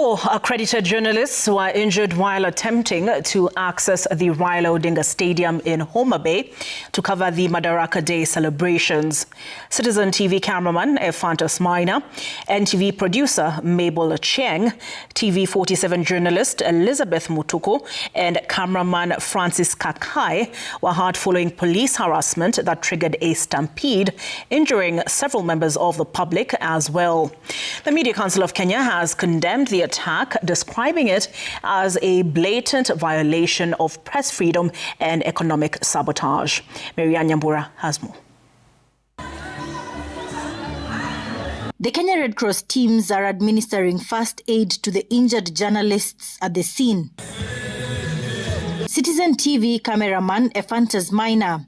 4 accredited journalists were injured while attempting to access the Raila Odinga Stadium in Homa Bay to cover the Madaraka Day celebrations. Citizen TV cameraman Ephantus Maina, NTV producer Mabel Cheng, TV 47 journalist Elizabeth Mutuku, and cameraman Francis Kakai were hurt following police harassment that triggered a stampede, injuring several members of the public as well. The Media Council of Kenya has condemned the attack, describing it as a blatant violation of press freedom and economic sabotage. Marianne Nyambura has more. The Kenya Red Cross teams are administering first aid to the injured journalists at the scene. Citizen TV cameraman Ephantus Maina,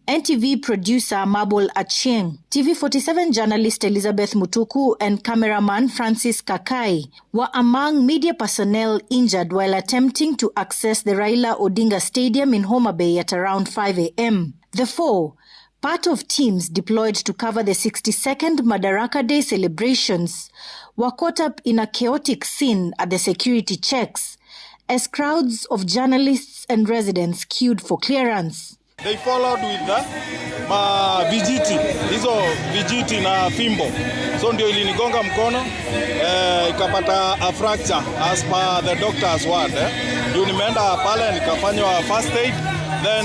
NTV producer Mabel Cheng, TV 47 journalist Elizabeth Mutuku, and cameraman Francis Kakai were among media personnel injured while attempting to access the Raila Odinga Stadium in Homa Bay at around 5 a.m. The 4, part of teams deployed to cover the 62nd Madaraka Day celebrations, were caught up in a chaotic scene at the security checks as crowds of journalists and residents queued for clearance. They followed with the vijiti, hizo vijiti na fimbo. So ndio ilinigonga mkono, ikapata a fracture as per the doctor's word. Ndio nimeenda pale nikafanywa first aid, then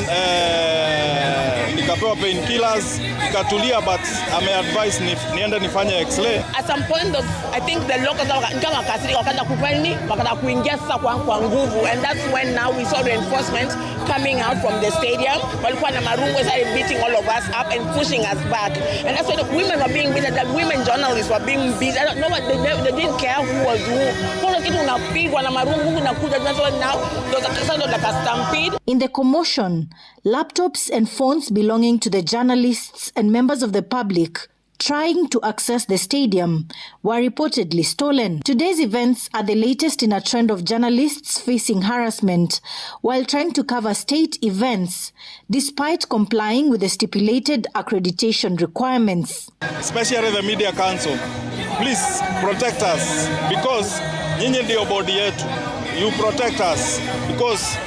nikapewa painkillers, nikatulia, but ameadvise niende nifanye x-ray. At some point of, I think the locals kama kasiri wakaanza kufanya wakaanza kuingia sasa kwa nguvu, and that's when now we saw reinforcement coming out from the stadium. Walikuwa na marungu started beating all of us up and pushing us back, and that's when the women were being beaten. The women journalists were being beaten. I don't know what they didn't care who was who. Kuna kitu unapigwa na marungu unakuja. That's when now there was a kind of like a stampede. In the commotion, laptops and phones belonging to the journalists and members of the public trying to access the stadium were reportedly stolen. Today's events are the latest in a trend of journalists facing harassment while trying to cover state events despite complying with the stipulated accreditation requirements. Especially the Media Council, please protect us, because nyinyi ndio body yetu. You protect us, because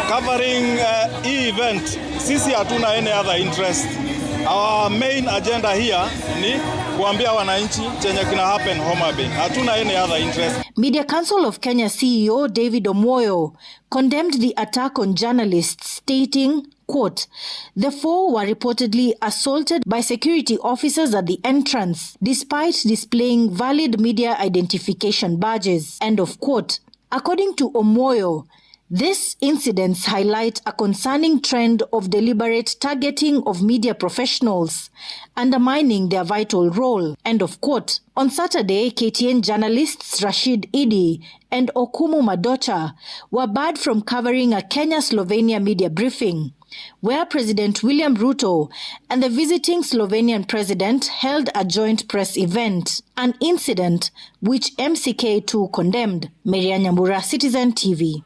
covering event, sisi hatuna any other interest. Our main agenda here ni kuambia wananchi chenye kina happen Homa Bay. Hatuna any other interest. Media Council of Kenya CEO David Omoyo condemned the attack on journalists, stating, quote, "The 4 were reportedly assaulted by security officers at the entrance, despite displaying valid media identification badges," end of quote. According to Omoyo, these incidents highlight a concerning trend of deliberate targeting of media professionals, undermining their vital role, end of quote. On Saturday, KTN journalists Rashid Idi and Okumu Madocha were barred from covering a Kenya-Slovenia media briefing, where President William Ruto and the visiting Slovenian president held a joint press event, an incident which MCK2 condemned. Marianne Nyambura, Citizen TV.